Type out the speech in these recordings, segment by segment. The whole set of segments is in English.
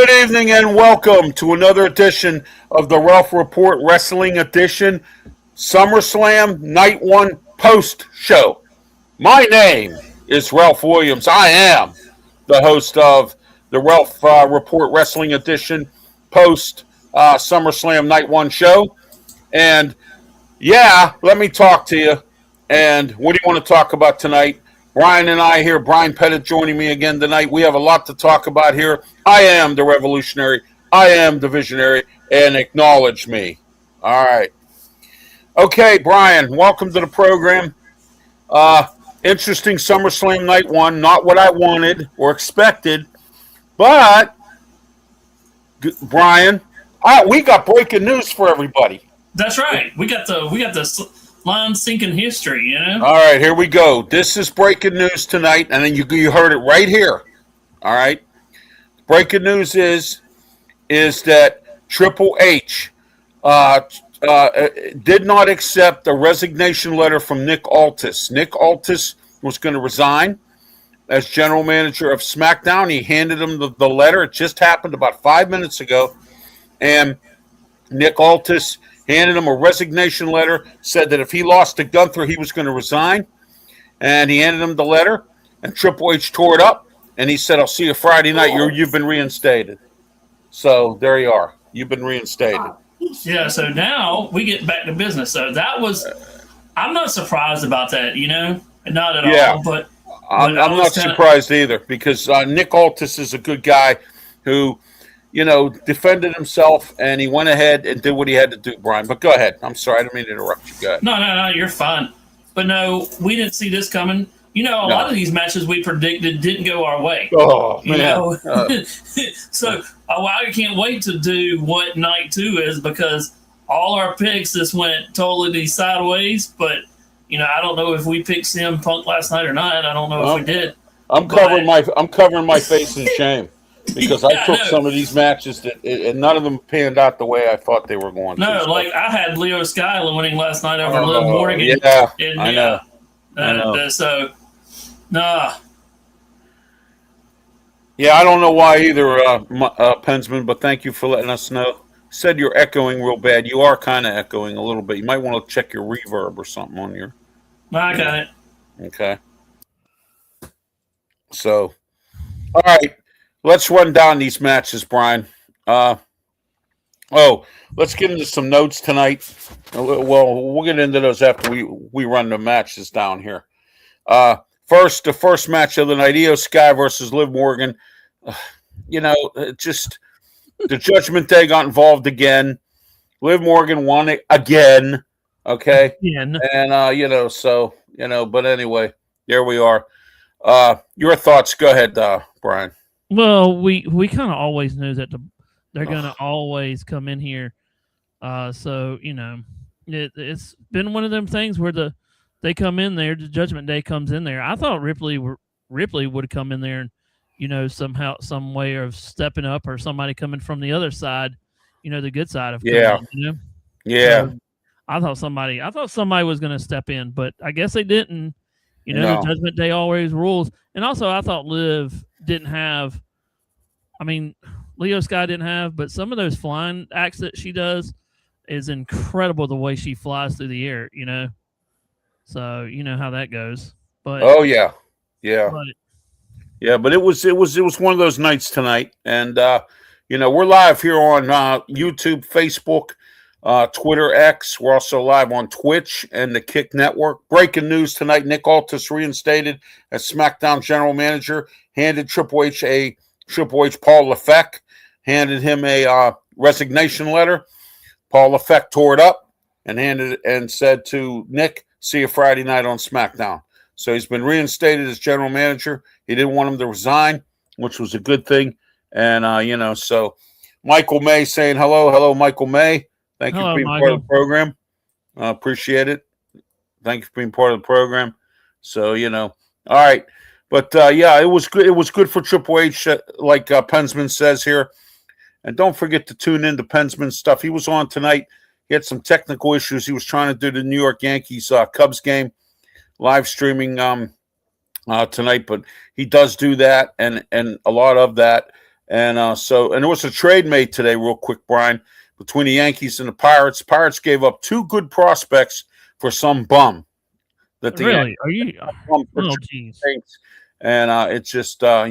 Good evening and welcome to another edition of the Ralph Report Wrestling Edition SummerSlam Night 1 Post Show. My name is Ralph Williams. I am the host of the Ralph Report Wrestling Edition Post SummerSlam Night 1 show. And yeah, let me talk to you. And what do you want to talk about tonight? Brian and I here, Brian Pettit joining me again tonight. We have a lot to talk about here. I am the revolutionary. I am the visionary. And acknowledge me. All right. Okay, Brian, welcome to the program. Interesting SummerSlam Night 1. Not what I wanted or expected. But, Brian, we got breaking news for everybody. That's right. We got the line sinking history, you know? All right, here we go. This is breaking news tonight, and then you heard it right here. All right? Breaking news is that Triple H did not accept a resignation letter from Nick Aldis. Nick Aldis was going to resign as general manager of SmackDown. He handed him the letter. It just happened about 5 minutes ago. And Nick Aldis handed him a resignation letter, said that if he lost to Gunther, he was going to resign. And he handed him the letter, and Triple H tore it up, and he said, I'll see you Friday night. You've been reinstated. So there you are. You've been reinstated. Yeah, so now we get back to business. So that was – I'm not surprised about that, you know? Not at all, but I'm not surprised either because Nick Aldis is a good guy who – defended himself, and he went ahead and did what he had to do, Brian. But go ahead. I'm sorry. I didn't mean to interrupt you. Go ahead. No, you're fine. But no, we didn't see this coming. A lot of these matches we predicted didn't go our way. Oh, man. So I can't wait to do what night 2 is because all our picks just went totally sideways. But, I don't know if we picked CM Punk last night or not. I don't know if we did. I'm covering my face in shame. Because I took some of these matches and none of them panned out the way I thought they were going to. No, like I had Leo Skyler winning last night over Liv Morgan. Yeah, I know. So, nah. Yeah, I don't know why either, Pensman, but thank you for letting us know. Said you're echoing real bad. You are kind of echoing a little bit. You might want to check your reverb or something on your. I got it. Okay. So, all right. Let's run down these matches, Brian. Let's get into some notes tonight. Well, we'll get into those after we run the matches down here. The first match of the night, Io Sky versus Liv Morgan. Just the Judgment Day got involved again. Liv Morgan won it again. Okay. Again. And, but anyway, there we are. Your thoughts. Go ahead, Brian. Well, we kind of always knew that they're going to always come in here. So, it's been one of them things where they come in there, the Judgment Day comes in there. I thought Ripley would come in there and, somehow, some way of stepping up or somebody coming from the other side, the good side of coming in, Yeah. So I thought somebody was going to step in, but I guess they didn't. The Judgment Day always rules. And also, I thought Liv didn't have, Leo Sky didn't have, but some of those flying acts that she does is incredible the way she flies through the air, So, how that goes. But but it was one of those nights tonight. And, we're live here on YouTube, Facebook, Twitter, X. We're also live on Twitch and the Kick Network. Breaking news tonight, Nick Aldis reinstated as SmackDown general manager, handed Triple H Paul Lefebvre, handed him a resignation letter. Paul Lefebvre tore it up and said to Nick, see you Friday night on SmackDown. So he's been reinstated as general manager. He didn't want him to resign, which was a good thing. And, so Michael May saying hello, Michael May. Thank you for being part of the program. Appreciate it. Thank you for being part of the program. So, all right. But, it was good. It was good for Triple H, like Pensman says here. And don't forget to tune in to Pensman's stuff. He was on tonight. He had some technical issues. He was trying to do the New York Yankees Cubs game, live streaming tonight. But he does do that and a lot of that. And and there was a trade made today, real quick, Brian, between the Yankees and the Pirates. Pirates gave up 2 good prospects for some bum. That the Really? Are you? bum for Oh, jeez. trades. And it's just I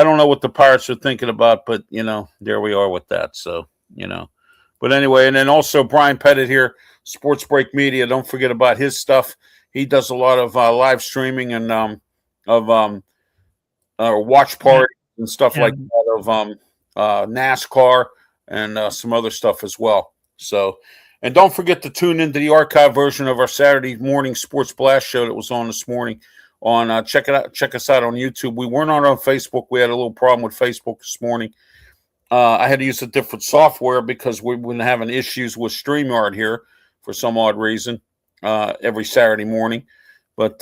don't know what the Pirates are thinking about, but there we are with that. So but anyway, and then also Brian Pettit here, Sports Break Media. Don't forget about his stuff. He does a lot of live streaming and of watch parties and stuff like that of NASCAR and some other stuff as well. So, and don't forget to tune into the archive version of our Saturday morning Sports Blast show that was on this morning. Check it out. Check us out on YouTube. We weren't on Facebook. We had a little problem with Facebook this morning. I had to use a different software because we've been having issues with StreamYard here for some odd reason every Saturday morning. But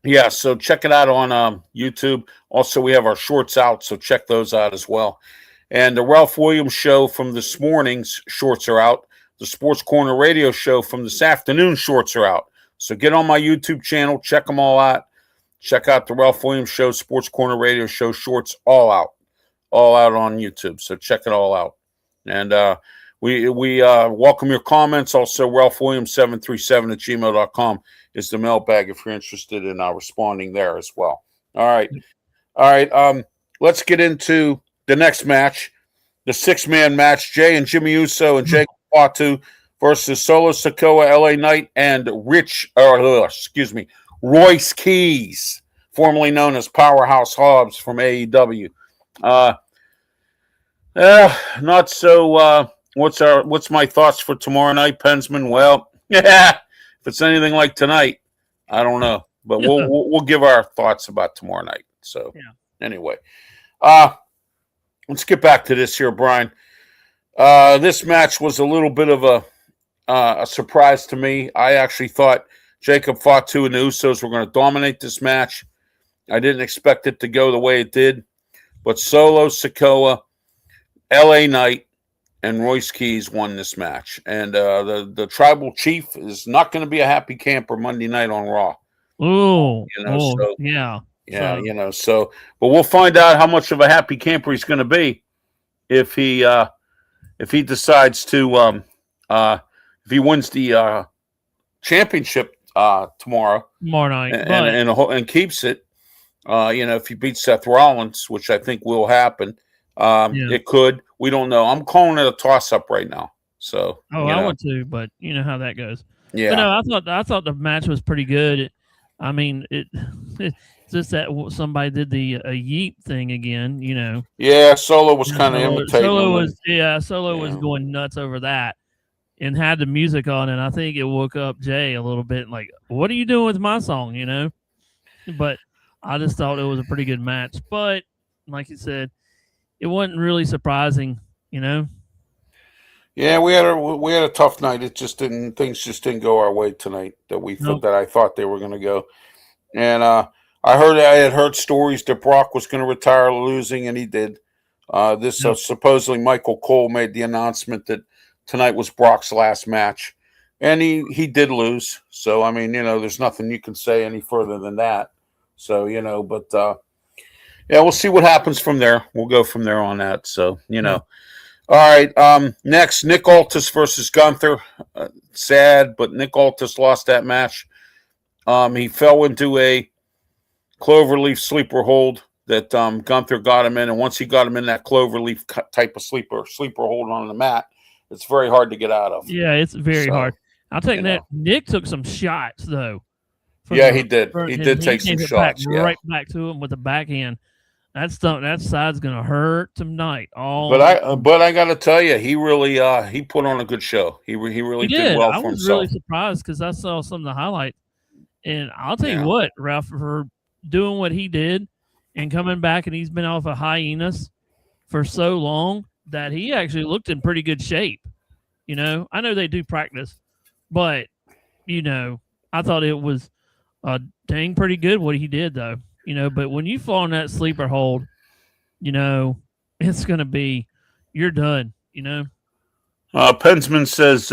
yeah, so check it out on YouTube. Also, we have our shorts out, so check those out as well. And the Ralph Williams show from this morning's shorts are out. The Sports Corner radio show from this afternoon shorts are out. So get on my YouTube channel, check them all out. Check out the Ralph Williams show, Sports Corner radio show shorts, all out on YouTube. So check it all out. And we welcome your comments. Also, RalphWilliams737@gmail.com is the mailbag if you're interested in responding there as well. All right. Let's get into the next match, the 6-man match: Jay and Jimmy Uso and Jacob Fatu versus Solo Sikoa, LA Knight, and Royce Keys, formerly known as Powerhouse Hobbs from AEW. Not so. What's my thoughts for tomorrow night, Pensman? Well, if it's anything like tonight, I don't know, but we'll give our thoughts about tomorrow night. So anyway, let's get back to this here, Brian. This match was a little bit of a surprise to me. I actually thought Jacob Fatu and the Usos were going to dominate this match. I didn't expect it to go the way it did. But Solo Sikoa, LA Knight, and Royce Keys won this match. And the Tribal Chief is not going to be a happy camper Monday night on Raw. But we'll find out how much of a happy camper he's going to be if he decides to if he wins the championship tomorrow night and keeps it. If he beats Seth Rollins, which I think will happen, it could. We don't know. I'm calling it a toss-up right now. So I would too, but you know how that goes. Yeah. But no, I thought the match was pretty good. It's just that somebody did the yeet thing again. Yeah, Solo was kind of imitating. Solo was going nuts over that. And had the music on, and I think it woke up Jay a little bit. Like, what are you doing with my song? But I just thought it was a pretty good match. But like you said, it wasn't really surprising. Yeah, we had a tough night. Things just didn't go our way tonight that I thought they were going to go. And I had heard stories that Brock was going to retire losing, and he did. Supposedly Michael Cole made the announcement that tonight was Brock's last match, and he did lose. So, there's nothing you can say any further than that. So, we'll see what happens from there. We'll go from there on that. So, All right, next, Nick Aldis versus Gunther. Sad, but Nick Aldis lost that match. He fell into a cloverleaf sleeper hold that Gunther got him in, and once he got him in that cloverleaf type of sleeper hold on the mat, it's very hard to get out of. Yeah, it's very hard. I'll take that. Nick took some shots, though. Yeah, he did. He did take some shots. Right back to him with the backhand. That side's going to hurt tonight. But I got to tell you, he really he put on a good show. He really did well for himself. I was really surprised because I saw some of the highlights. And I'll tell you what, Ralph, for doing what he did and coming back, and he's been off of hiatus for so long, that he actually looked in pretty good shape. I know they do practice, but, I thought it was dang pretty good what he did, though. But when you fall in that sleeper hold, it's going to be, you're done, Pensman says,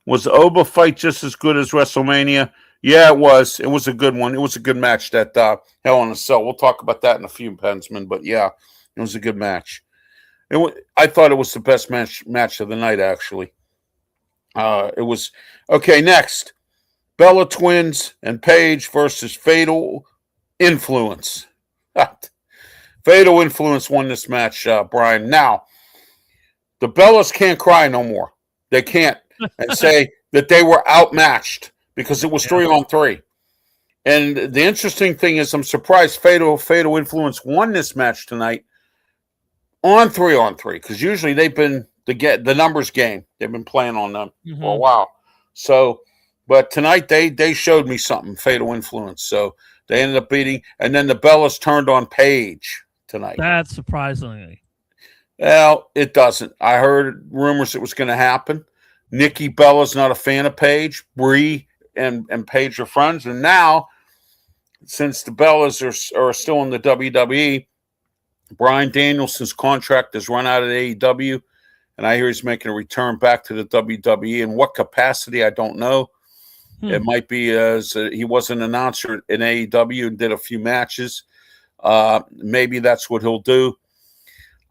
was the Oba fight just as good as WrestleMania? Yeah, it was. It was a good one. It was a good match. That Hell in a Cell. We'll talk about that in a few, Pensman. But yeah, it was a good match. I thought it was the best match of the night. Actually, it was okay. Next, Bella Twins and Paige versus Fatal Influence. Fatal Influence won this match, Brian. Now, the Bellas can't cry no more. They can't and say that they were outmatched because it was 3-on-3. And the interesting thing is, I'm surprised Fatal Influence won this match tonight on 3-on-3 because usually they've been the numbers game. They've been playing on them for a while. So, but tonight they showed me something. Fatal Influence. So they ended up beating, and then the Bellas turned on Paige tonight. That's surprisingly. Well, it doesn't. I heard rumors it was going to happen. Nikki Bella's not a fan of Paige. Brie and Paige are friends. And now, since the Bellas are still in the WWE, Bryan Danielson's contract has run out at AEW, and I hear he's making a return back to the WWE. In what capacity, I don't know. It might be as he was an announcer in AEW and did a few matches. Maybe that's what he'll do.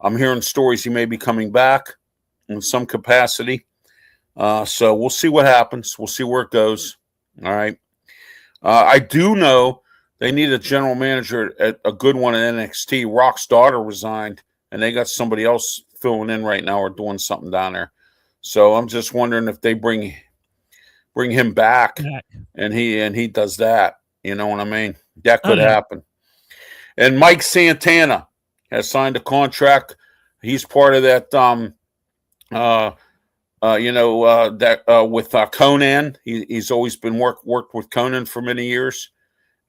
I'm hearing stories he may be coming back in some capacity. So we'll see what happens. We'll see where it goes. All right. I do know they need a general manager, a good one at NXT. Rock's daughter resigned, and they got somebody else filling in right now or doing something down there. So I'm just wondering if they bring him back and he does that. You know what I mean? That could happen. And Mike Santana has signed a contract. He's part of that with Conan. He's always been worked with Conan for many years.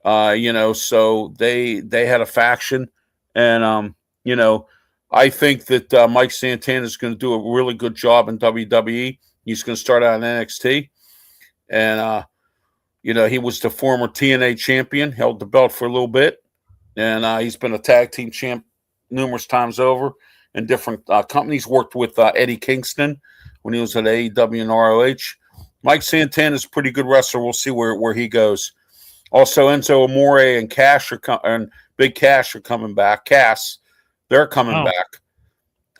So they had a faction, and I think that Mike Santana is going to do a really good job in WWE. He's going to start out in NXT, and he was the former TNA champion, held the belt for a little bit, and he's been a tag team champ numerous times over in different companies. Worked with Eddie Kingston when he was at AEW and ROH. Mike Santana is a pretty good wrestler. We'll see where he goes. Also, Enzo Amore and and Big Cash are coming back. They're coming back.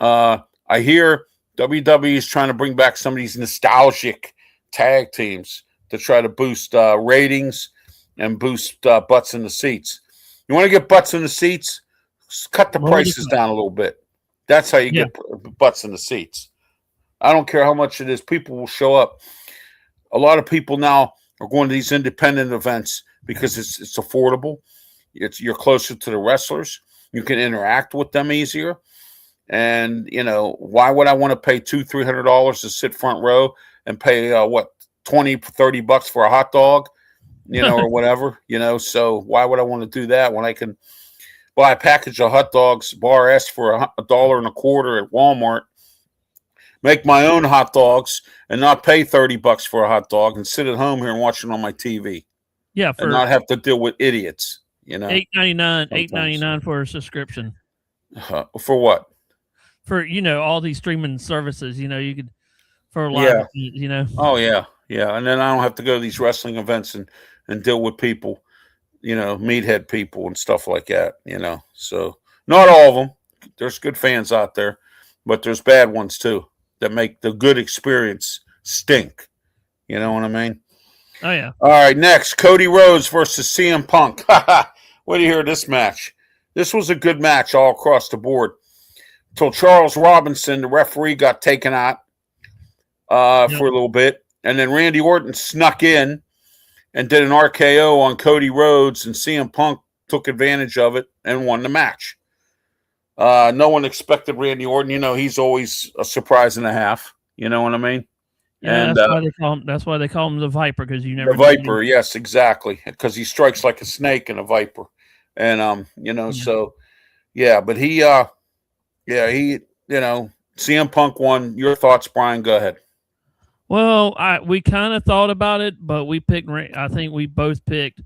I hear WWE is trying to bring back some of these nostalgic tag teams to try to boost ratings and boost butts in the seats. You want to get butts in the seats? Cut the prices down a little bit. That's how you get butts in the seats. I don't care how much it is. People will show up. A lot of people now are going to these independent events because it's affordable. You're closer to the wrestlers. You can interact with them easier. And, why would I want to pay $200-$300 to sit front row and pay, $20-$30 for a hot dog, or whatever, So why would I want to do that when I can buy a package of hot dogs, bar S for $1.25 at Walmart, make my own hot dogs and not pay $30 for a hot dog and sit at home here and watch it on my TV. Yeah, and not have to deal with idiots. $8.99 for a subscription. For what? For all these streaming services. You could for a lot. Oh yeah, and then I don't have to go to these wrestling events and deal with people, meathead people and stuff like that. So not all of them. There's good fans out there, but there's bad ones too that make the good experience stink. You know what I mean? Oh, yeah. All right, next, Cody Rhodes versus CM Punk. What do you hear of this match? This was a good match all across the board. Until Charles Robinson, the referee, got taken out for a little bit. And then Randy Orton snuck in and did an RKO on Cody Rhodes, and CM Punk took advantage of it and won the match. No one expected Randy Orton. He's always a surprise and a half. You know what I mean? Yeah, and that's why they call him the Viper, because you never. The Viper, yes, exactly, because he strikes like a snake and a viper, and so yeah. But he, CM Punk won. Your thoughts, Brian? Go ahead. Well, we kind of thought about it, but we picked. I think we both picked.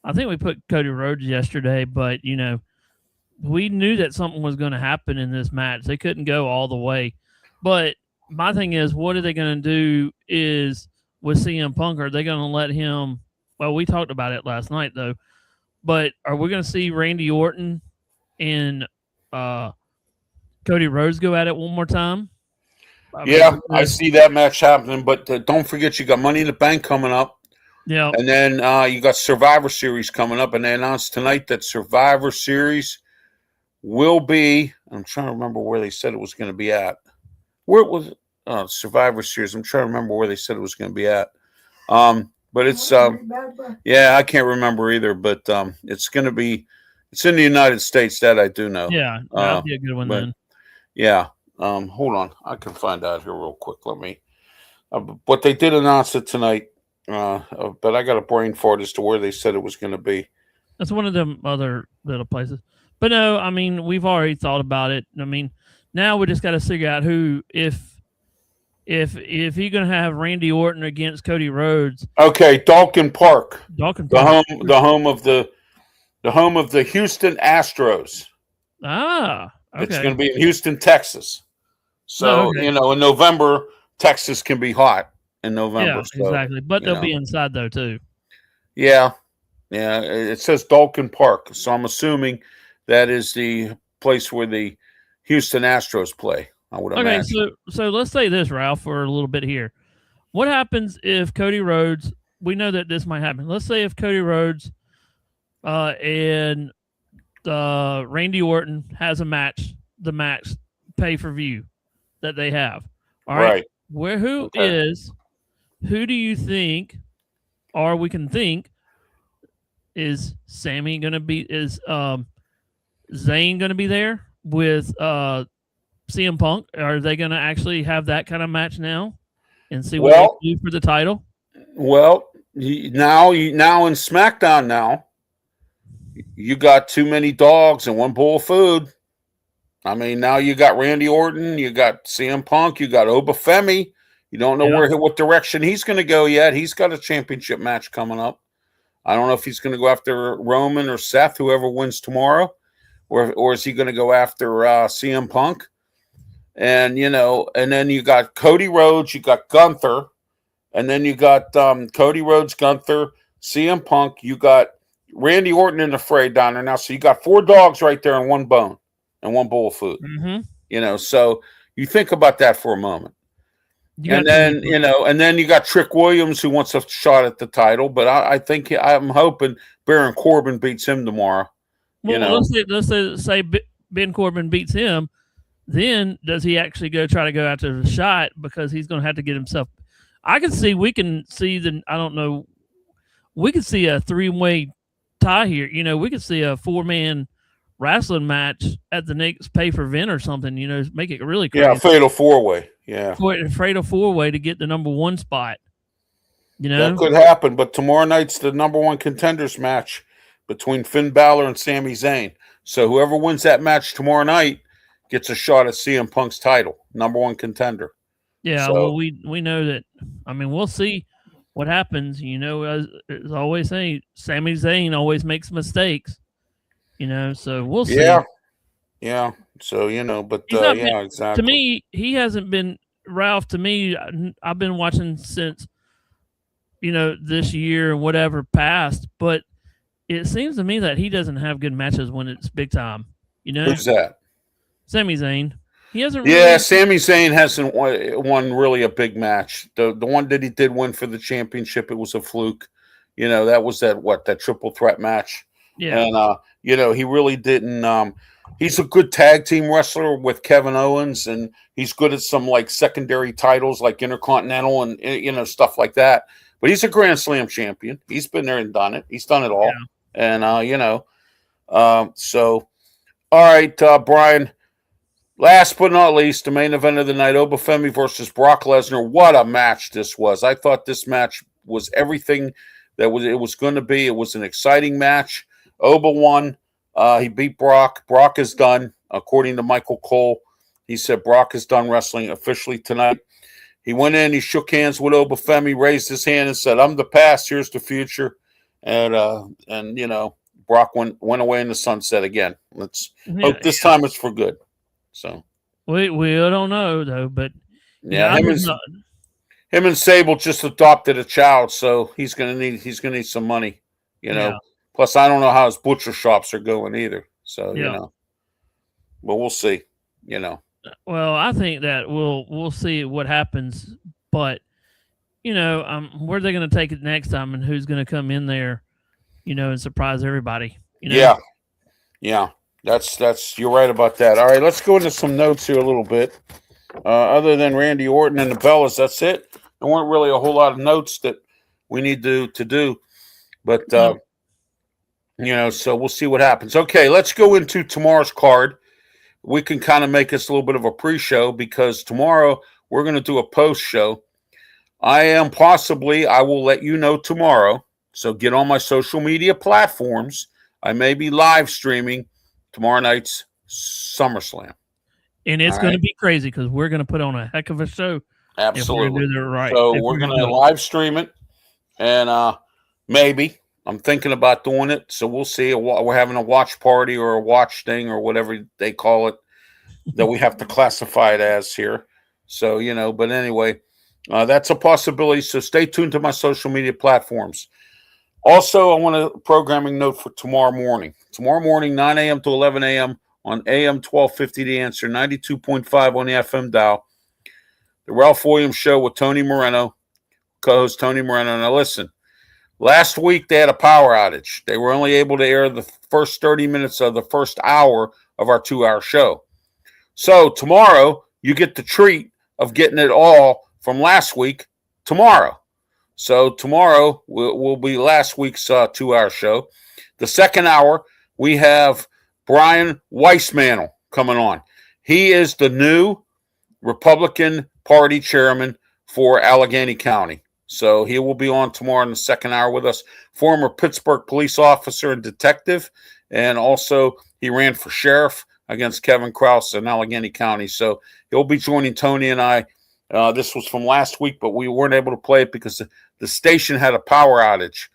I think we put Cody Rhodes yesterday, but we knew that something was going to happen in this match. They couldn't go all the way, but. My thing is, what are they going to do is with CM Punk? Are they going to let him well, we talked about it last night though. But are we going to see Randy Orton and Cody Rhodes go at it one more time? I see that match happening. But don't forget, you got Money in the Bank coming up. Yeah. And then you got Survivor Series coming up. And they announced tonight that Survivor Series will be, I'm trying to remember where they said it was going to be at. Where it was Survivor Series. I'm trying to remember where they said it was going to be at. But it's I can't remember either. But it's going to be, it's in the United States, that I do know. Yeah, that'd be a good one then. Yeah. Hold on, I can find out here real quick. Let me. But they did announce it tonight. But I got a brain fart as to where they said it was going to be. That's one of them other little places. But no, I mean, we've already thought about it. I mean, now we just got to figure out who, if you're going to have Randy Orton against Cody Rhodes. Okay, Dalkin Park. Dalkin Park. The home of the Houston Astros. Ah, okay. It's going to be in Houston, Texas. So, in November, Texas can be hot in November. Yeah, exactly. But they'll be inside though too. Yeah. Yeah. It says Dalkin Park. So I'm assuming that is the place where the Houston Astros play. I would imagine. So let's say this, Ralph, for a little bit here. What happens if Cody Rhodes, we know that this might happen. Let's say if Cody Rhodes and Randy Orton has a match, the match pay-per-view that they have. All right. Who do you think, or we can think, is Sammy going to be, is Zayn going to be there with CM Punk? Are they going to actually have that kind of match now and see what they do for the title? Well, now in SmackDown now, you got too many dogs and one bowl of food. I mean, now you got Randy Orton, you got CM Punk, you got Obafemi. You don't know what direction he's going to go yet. He's got a championship match coming up. I don't know if he's going to go after Roman or Seth, whoever wins tomorrow, or is he going to go after CM Punk? And and then you got Cody Rhodes, you got Gunther, and then you got Cody Rhodes, Gunther, CM Punk. You got Randy Orton in the fray down there now. So you got 4 dogs right there in one bone and one bowl of food. Mm-hmm. So you think about that for a moment. And then you got Trick Williams who wants a shot at the title, but I'm hoping Baron Corbin beats him tomorrow. Well, let's say Ben Corbin beats him. Then does he actually try to go after the shot, because he's going to have to get himself? We can see I don't know. We could see a 3-way tie here. We could see a 4-man wrestling match at the next pay-per-view or something. Make it really crazy. Yeah, fatal 4-way. Yeah, fatal 4-way to get the number 1 spot. That could happen. But tomorrow night's the number 1 contenders match between Finn Balor and Sami Zayn. So whoever wins that match tomorrow night gets a shot at CM Punk's title, number 1 contender. Yeah, well, we know that. I mean, we'll see what happens. As always say, Sami Zayn always makes mistakes. So we'll see. Yeah. So but exactly. To me, he hasn't been, Ralph. To me, I've been watching since this year and whatever past, but it seems to me that he doesn't have good matches when it's big time. Who's that? Sami Zayn. He hasn't. Sami Zayn hasn't won really a big match. The one that he did win for the championship, it was a fluke. That was that triple threat match. Yeah. And he really didn't. He's a good tag team wrestler with Kevin Owens, and he's good at some like secondary titles like Intercontinental and stuff like that. But he's a Grand Slam champion. He's been there and done it. He's done it all. Yeah. And so all right, Brian. Last but not least, the main event of the night, Obafemi versus Brock Lesnar. What a match this was. I thought this match was everything that it was going to be. It was an exciting match. Oba won. He beat Brock. Brock is done. According to Michael Cole, he said Brock is done wrestling officially tonight. He went in, he shook hands with Obafemi, raised his hand and said, "I'm the past, here's the future." And Brock went away in the sunset again. Let's hope this time it's for good. So we don't know though, but him and Sable just adopted a child, so he's gonna need some money, you know. Yeah. Plus, I don't know how his butcher shops are going either. So Yeah. you know, but we'll see. You know, Well, I think that we'll see what happens, but where are they going to take it next time, and who's going to come in there, and surprise everybody? Yeah. That's you're right about that. All right, let's go into some notes here a little bit. Other than Randy Orton and the Bellas, that's it. There weren't really a whole lot of notes that we need to do, but so we'll see what happens. Okay, let's go into tomorrow's card. We can kind of make this a little bit of a pre-show because tomorrow we're going to do a post show. I will let you know tomorrow. So get on my social media platforms. I may be live streaming tomorrow night's SummerSlam. And it's going to be crazy because we're going to put on a heck of a show. Absolutely. If we're right. So we're going to live stream it. And maybe. I'm thinking about doing it. So we'll see. We're having a watch party or a watch thing or whatever they call it that we have to classify it as here. So, but anyway, that's a possibility. So stay tuned to my social media platforms. Also, I want a programming note for tomorrow morning. Tomorrow morning, 9 a.m. to 11 a.m. on AM 1250 The Answer, 92.5 on the FM dial. The Ralph Williams Show with Tony Moreno, co-host Tony Moreno. Now listen, last week they had a power outage. They were only able to air the first 30 minutes of the first hour of our 2-hour show. So tomorrow, you get the treat of getting it all from last week tomorrow. So tomorrow will be last week's 2-hour show. The second hour, we have Brian Weissmantle coming on. He is the new Republican Party chairman for Allegheny County. So he will be on tomorrow in the second hour with us. Former Pittsburgh police officer and detective. And also he ran for sheriff against Kevin Krause in Allegheny County. So he'll be joining Tony and I. This was from last week, but we weren't able to play it because the station had a power outage,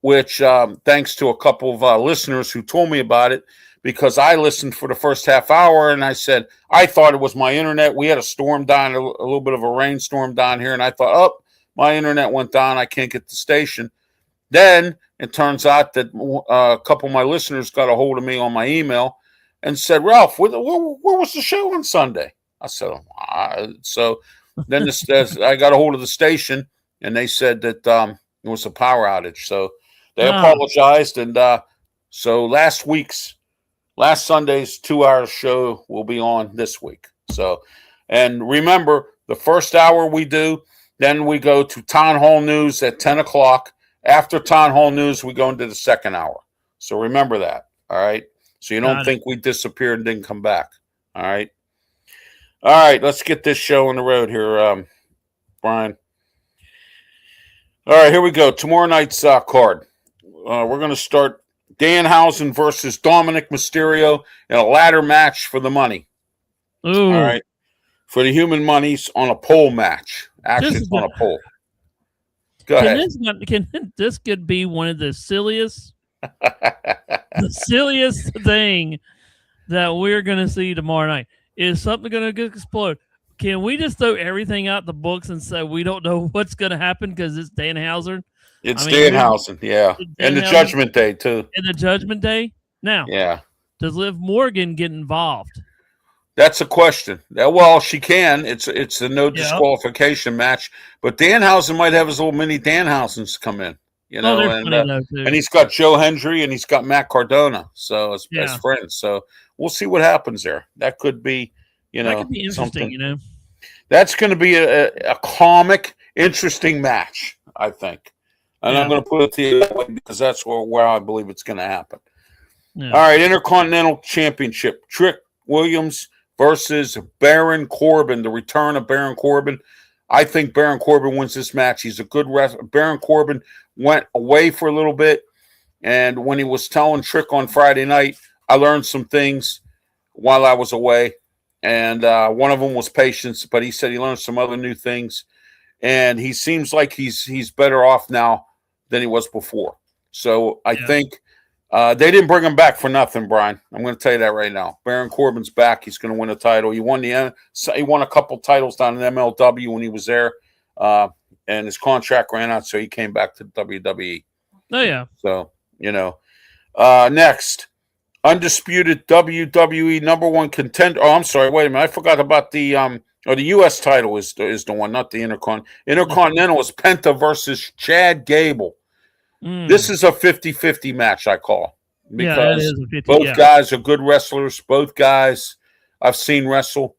which thanks to a couple of listeners who told me about it, because I listened for the first half hour and I said, I thought it was my internet. We had a storm down, a little bit of a rainstorm down here. And I thought, oh, my internet went down. I can't get the station. Then it turns out that a couple of my listeners got a hold of me on my email and said, Ralph, where was the show on Sunday? I said, so then I got a hold of the station and they said that it was a power outage. So they apologized. And so last Sunday's 2-hour show will be on this week. So, and remember, the first hour we do, then we go to Town Hall News at 10 o'clock. After Town Hall News, we go into the second hour. So remember that. All right. So you don't think we disappeared and didn't come back. All right. All right. Let's get this show on the road here, Brian. All right. Here we go. Tomorrow night's card. We're going to start Danhausen versus Dominic Mysterio in a ladder match for the money. Ooh. All right. For the human monies on a pole match. Actually, it's on a pole. Go ahead. This could be one of the silliest thing that we're going to see tomorrow night. Is something going to explode? Can we just throw everything out the books and say we don't know what's going to happen because it's Danhausen? It's Danhausen, yeah. And the Judgment Day, too. And the Judgment Day? Now, yeah. Does Liv Morgan get involved? That's a question. Well, she can. It's a no disqualification match. But Danhausen might have his little mini Danhausens come in. And he's got Joe Hendry and he's got Matt Cardona, so as friends. So we'll see what happens there. That could be, that could be interesting. Something. That's going to be a comic, interesting match, I think. And I'm going to put it to you that way because that's where I believe it's going to happen. Yeah. All right, Intercontinental Championship. Trick Williams versus Baron Corbin. The return of Baron Corbin. I think Baron Corbin wins this match. He's a good wrestler. Baron Corbin went away for a little bit, and when he was telling Trick on Friday night, I learned some things while I was away, and one of them was patience, but he said he learned some other new things, and he seems like he's better off now than he was before. So I think they didn't bring him back for nothing, Brian. I'm going to tell you that right now. Baron Corbin's back. He's going to win a title. He won a couple titles down in MLW when he was there. and his contract ran out, so he came back to WWE. Oh yeah. So, next, undisputed WWE number one contender. Oh, I'm sorry. Wait a minute. I forgot about the the U.S. title is the one, not the Intercontinental is Penta versus Chad Gable. This is a 50-50 match, I call, because it is a 50, both guys are good wrestlers. Both guys I've seen wrestle.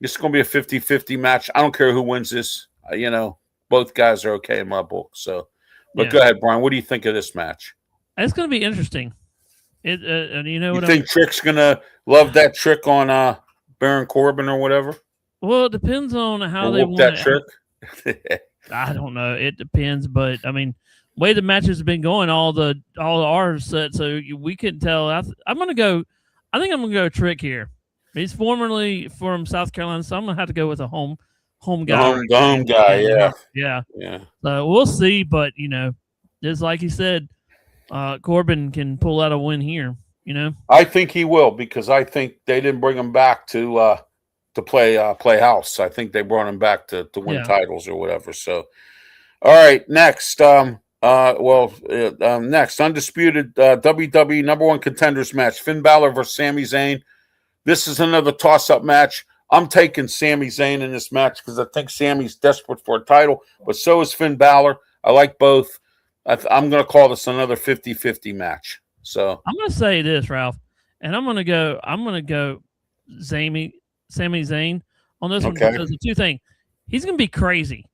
It's going to be a 50-50 match. I don't care who wins this. Both guys are okay in my book. So, but go ahead, Brian. What do you think of this match? It's going to be interesting. You think Trick's going to love that trick on Baron Corbin or whatever? Well, it depends on how they want that trick. I don't know. It depends, but I mean, way the matches have been going, all the R's set, so we couldn't tell. I think I'm gonna go Trick here. He's formerly from South Carolina, so I'm gonna have to go with a home guy. The home guy, yeah. So we'll see, but just like he said, Corbin can pull out a win here. I think he will, because I think they didn't bring him back to play house. I think they brought him back to win titles or whatever. So, all right, next. Next, undisputed WWE number one contenders match: Finn Balor versus Sami Zayn. This is another toss-up match. I'm taking Sami Zayn in this match because I think Sami's desperate for a title, but so is Finn Balor. I like both. I'm going to call this another 50-50 match. So I'm going to say this, Ralph, and I'm going to go Sami Zayn on this one because of two things. He's going to be crazy.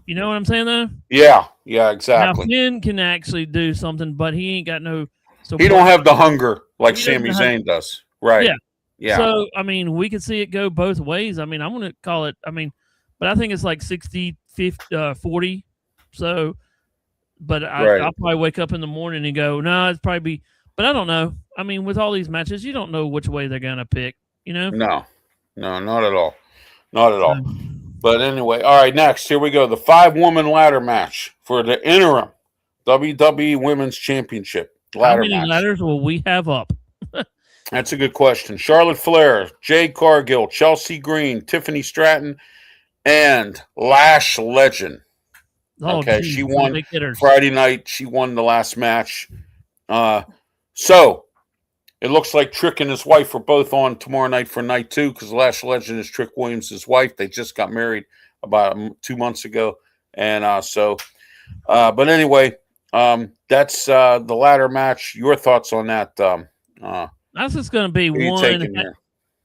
You know what I'm saying, though? Yeah, exactly. Now, Finn can actually do something, but he ain't got no... So he don't have the hunger like Sami Zayn does. Right. Yeah. So, I mean, we could see it go both ways. I mean, I'm going to call it... but I think it's like 60, 50, 40. So, but I'll probably wake up in the morning and go, no, it's probably be... But I don't know. I mean, with all these matches, you don't know which way they're going to pick, No, not at all. Not at all. But anyway, all right, next, here we go. The 5-woman ladder match for the interim WWE Women's Championship ladder match. How many ladders will we have up? That's a good question. Charlotte Flair, Jade Cargill, Chelsea Green, Tiffany Stratton, and Lash Legend. She won Friday night. She won the last match. So it looks like Trick and his wife are both on tomorrow night for night 2 because Lash Legend is Trick Williams' wife. They just got married about 2 months ago. And but anyway, that's the ladder match. Your thoughts on that? That's just going to be one.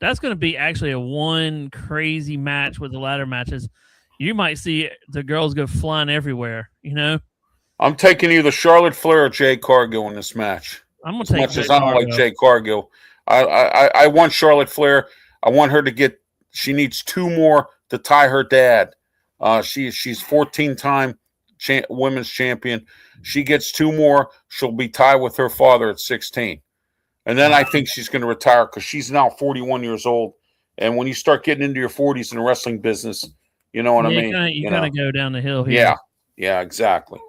That's going to be actually a one crazy match with the ladder matches. You might see the girls go flying everywhere, I'm taking either Charlotte Flair or Jade Cargill in this match. I'm gonna take much as I don't like Jade Cargill. I want Charlotte Flair. I want her to get. She needs 2 more to tie her dad. She's 14-time women's champion. She gets 2 more. She'll be tied with her father at 16. And then I think she's going to retire because she's now 41 years old. And when you start getting into your 40s in the wrestling business, you know what I mean? You kind of go down the hill here. Yeah, exactly.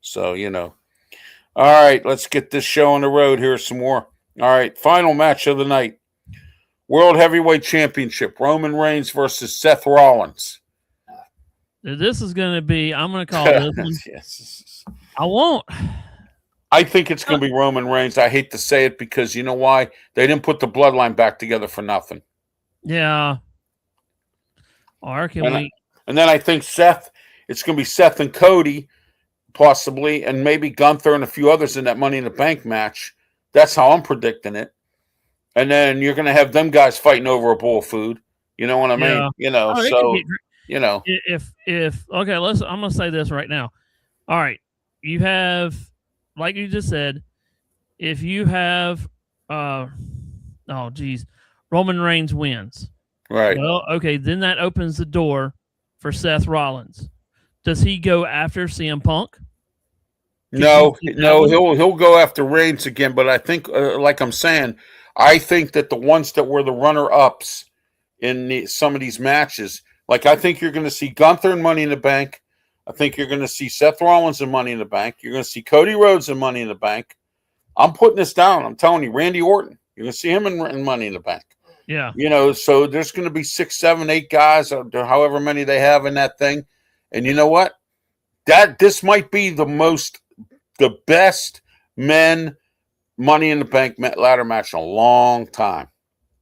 So, All right, let's get this show on the road here some more. All right, final match of the night. World Heavyweight Championship, Roman Reigns versus Seth Rollins. This is going to be, I'm going to call this one. Yes. I won't. I think it's going to be Roman Reigns. I hate to say it because you know why? They didn't put the bloodline back together for nothing. Yeah. Or and then I think it's going to be Seth and Cody, possibly, and maybe Gunther and a few others in that Money in the Bank match. That's how I'm predicting it. And then you're going to have them guys fighting over a bowl of food. You know what I mean? If okay, I'm going to say this right now. All right, you have, like you just said, if you have, Roman Reigns wins. Right. Well, okay, then that opens the door for Seth Rollins. Does he go after CM Punk? No, he'll go after Reigns again. But I think, like I'm saying, I think that the ones that were the runner-ups in some of these matches, like I think you're going to see Gunther and Money in the Bank. I think you're going to see Seth Rollins and Money in the Bank. You're going to see Cody Rhodes and Money in the Bank. I'm putting this down. I'm telling you, Randy Orton. You're going to see him in Money in the Bank. Yeah. So there's going to be 6, 7, 8 guys, or however many they have in that thing. And you know what? This might be the best men Money in the Bank ladder match in a long time.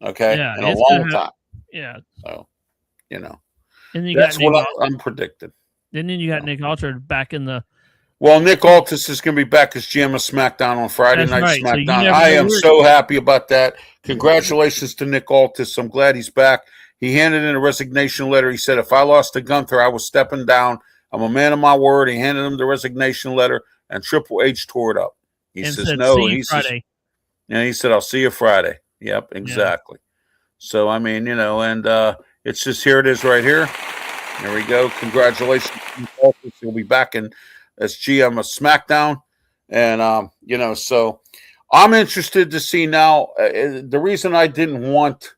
Okay, Yeah, in a it's long time. Yeah. So, you know, And then you that's got Nick what I'm predicting. And then you got Nick Alter back in the. Well, Nick Aldis is going to be back as GM of SmackDown on Friday That's night. right. So you SmackDown. never I know am where- so happy about that. Congratulations to Nick Aldis. I'm glad he's back. He handed in a resignation letter. He said, if I lost to Gunther, I was stepping down. I'm a man of my word. He handed him the resignation letter, and Triple H tore it up. He and says, said, no. "See you He says, Friday." and he said, I'll see you Friday. Yep, exactly. So, I mean, you know, and it's just here it is right here. There we go. Congratulations. He'll be back as GM of SmackDown. And, you know, so I'm interested to see now. The reason I didn't want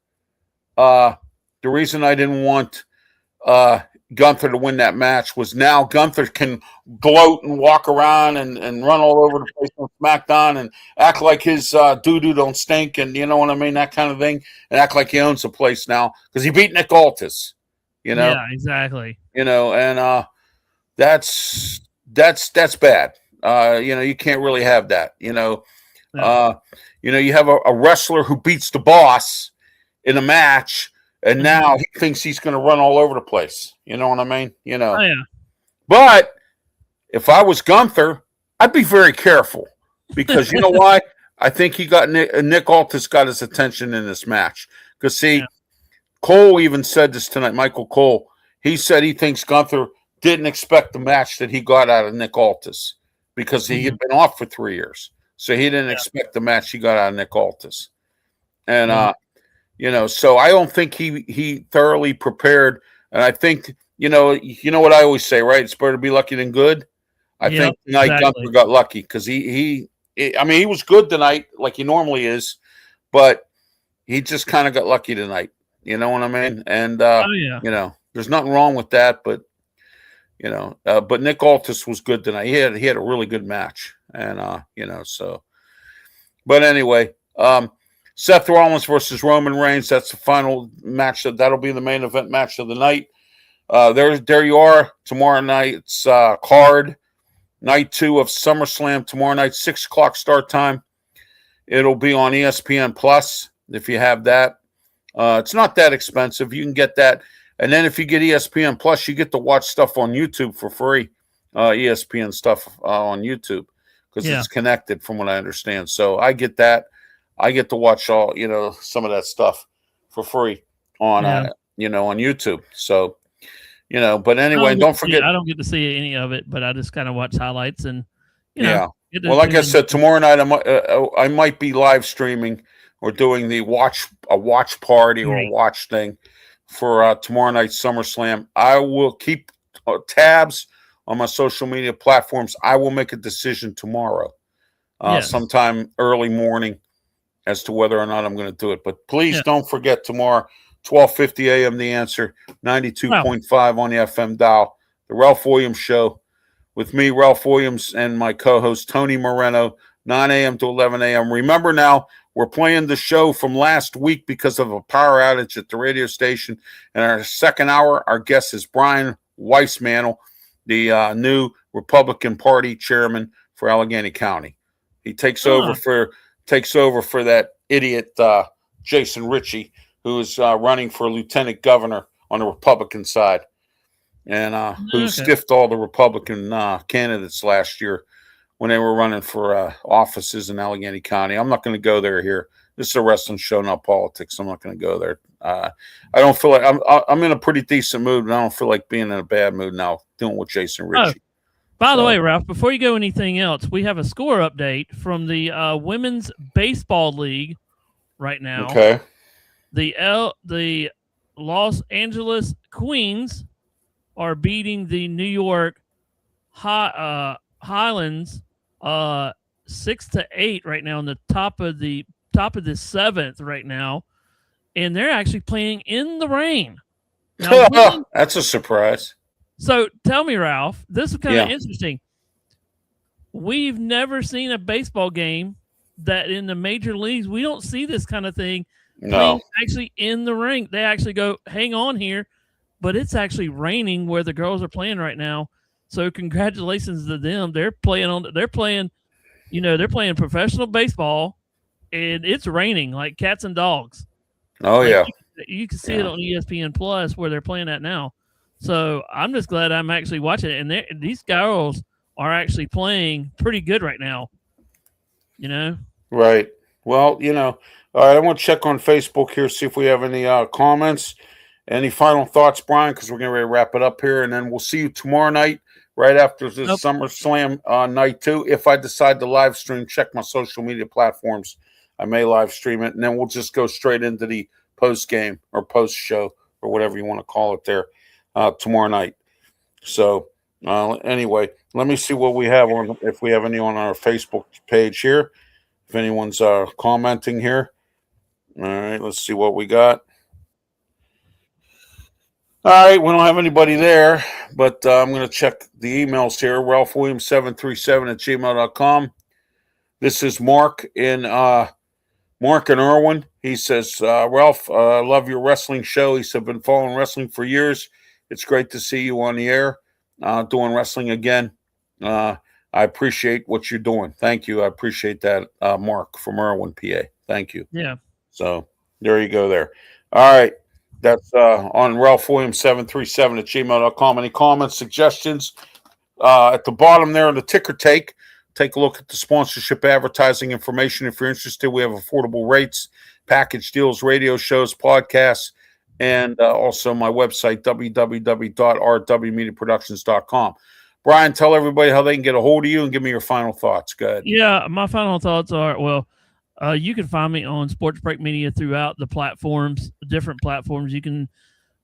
Gunther to win that match was now Gunther can gloat and walk around and run all over the place on SmackDown and act like his doo-doo don't stink, and you know what I mean, that kind of thing, and act like he owns the place now because he beat Nick Aldis, you know. Yeah, exactly. You know, and that's bad. You know, you can't really have that. You know, No. You have a wrestler who beats the boss in a match. And now he thinks he's going to run all over the place. You know what I mean? You know. Oh, yeah. But if I was Gunther, I'd be very careful because you know why? I think Nick Aldis got his attention in this match. Because see, Cole even said this tonight. Michael Cole. He said he thinks Gunther didn't expect the match that he got out of Nick Aldis because he had been off for 3 years, so he didn't expect the match he got out of Nick Aldis. And you know, so I don't think he thoroughly prepared. And I think, you know what I always say, right? It's better to be lucky than good. I think tonight Gunther got lucky because he was good tonight like he normally is, but he just kind of got lucky tonight. You know what I mean? And you know, there's nothing wrong with that, but you know, but Nick Aldis was good tonight. He had a really good match, and you know, so. But anyway, Seth Rollins versus Roman Reigns. That's the final match. That'll be the main event match of the night. There you are. Tomorrow night's card. Night 2 of SummerSlam. Tomorrow night, 6 o'clock start time. It'll be on ESPN Plus if you have that. It's not that expensive. You can get that. And then if you get ESPN Plus, you get to watch stuff on YouTube for free. ESPN stuff on YouTube because it's connected from what I understand. So I get that. I get to watch all, you know, some of that stuff for free on, you know, on YouTube. So, you know, but anyway, don't forget. I don't get to see any of it, but I just kind of watch highlights and, you know. Well, like I said, tomorrow night I might be live streaming or doing a watch party or a watch thing for tomorrow night's SummerSlam. I will keep tabs on my social media platforms. I will make a decision tomorrow, sometime early morning, as to whether or not I'm going to do it. But please don't forget tomorrow, 12:50 a.m. The Answer, 92.5 on the FM dial, the Ralph Williams Show with me, Ralph Williams, and my co-host, Tony Moreno, 9 a.m. to 11 a.m. Remember now, we're playing the show from last week because of a power outage at the radio station. And our second hour, our guest is Brian Weissmantle, the new Republican Party chairman for Allegheny County. He takes over for that idiot Jason Ritchie, who is running for lieutenant governor on the Republican side, and who stiffed all the Republican candidates last year when they were running for offices in Allegheny County. I'm not going to go there here. This is a wrestling show, not politics. I'm not going to go there. I don't feel like I'm in a pretty decent mood, but I don't feel like being in a bad mood now doing with Jason Ritchie. By the way, Ralph, before you go anything else, we have a score update from the Women's Baseball League right now. Okay. The Los Angeles Queens are beating the New York Highlands 6-8 right now on the top of the 7th right now, and they're actually playing in the rain. Now, that's a surprise. So tell me, Ralph, this is kind of interesting. We've never seen a baseball game that in the major leagues, we don't see this kind of thing. No, actually in the ring, they actually go, hang on here. but it's actually raining where the girls are playing right now. So congratulations to them. They're playing, they're playing professional baseball, and it's raining like cats and dogs. Oh, Like, yeah. you can see it on ESPN Plus where they're playing at now. So I'm just glad I'm actually watching it. And these girls are actually playing pretty good right now. Right. Well, all right, I want to check on Facebook here, see if we have any comments. Any final thoughts, Brian? Because we're getting ready to wrap it up here, and then we'll see you tomorrow night, right after this SummerSlam night 2. If I decide to live stream, check my social media platforms. I may live stream it, and then we'll just go straight into the post game or post show or whatever you want to call it there tomorrow night. So anyway, let me see what we have on, if we have any on our Facebook page here. If anyone's commenting here. All right, let's see what we got. All right, we don't have anybody there, but I'm going to check the emails here. RalphWilliams737@gmail.com. This is Mark in Irwin. He says, Ralph, I love your wrestling show. He said, been following wrestling for years. It's great to see you on the air doing wrestling again. I appreciate what you're doing. Thank you. I appreciate that, Mark from Irwin, PA. Thank you. Yeah. So there you go there. All right. That's on RalphWilliams737@gmail.com. Any comments, suggestions? At the bottom there on the ticker take a look at the sponsorship advertising information. If you're interested, we have affordable rates, package deals, radio shows, podcasts, and also my website, www.rwmediaproductions.com. Brian, tell everybody how they can get a hold of you and give me your final thoughts. Go ahead. Yeah, my final thoughts are, you can find me on Sports Break Media throughout the platforms, different platforms. You can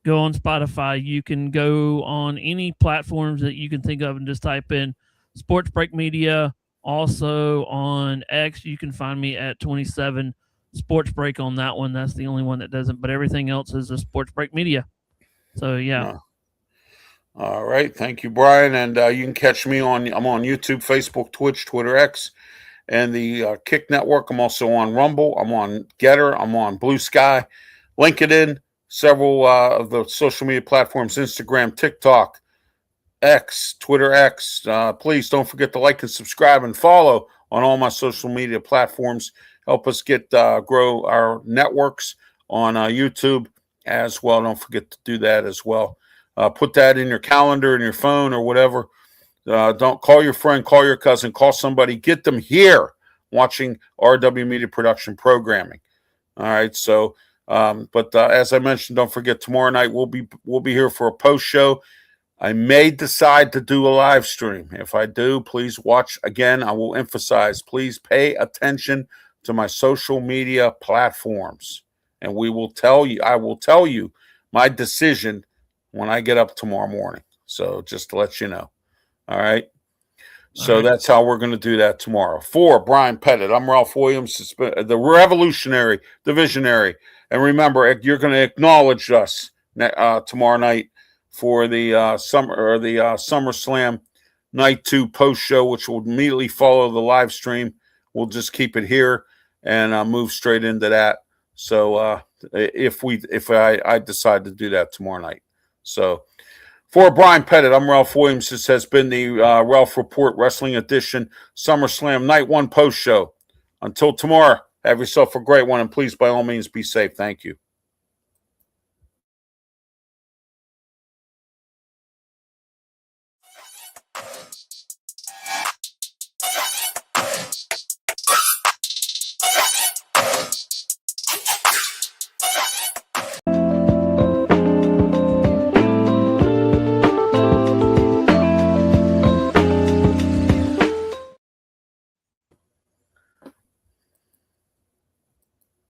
go on Spotify. You can go on any platforms that you can think of and just type in Sports Break Media. Also on X, you can find me at 27 Sports Break on that one. That's the only one that doesn't, but everything else is a Sports Break Media. So, yeah. All right. Thank you, Brian. And you can catch me I'm on YouTube, Facebook, Twitch, Twitter, X, and the Kick Network. I'm also on Rumble. I'm on Getter. I'm on Blue Sky, LinkedIn, several of the social media platforms, Instagram, TikTok, X, Twitter X. Please don't forget to like and subscribe and follow on all my social media platforms. Help us get grow our networks on YouTube as well. Don't forget to do that as well. Put that in your calendar, in your phone, or whatever. Don't call your friend, call your cousin, call somebody. Get them here watching RW Media Production programming. All right. So, but as I mentioned, don't forget tomorrow night we'll be here for a post show. I may decide to do a live stream. If I do, please watch again. I will emphasize, please pay attention to my social media platforms, and I will tell you my decision when I get up tomorrow morning. So just to let you know. All right. So that's how we're going to do that tomorrow. For Brian Pettit, I'm Ralph Williams, the revolutionary, the visionary. And remember, you're going to acknowledge us tomorrow night for the SummerSlam Night 2 post show, which will immediately follow the live stream. We'll just keep it here and move straight into that. So if I decide to do that tomorrow night. So for Brian Pettit, I'm Ralph Williams. This has been the Ralph Report Wrestling Edition SummerSlam Night 1 post show. Until tomorrow, have yourself a great one, and please, by all means, be safe. Thank you.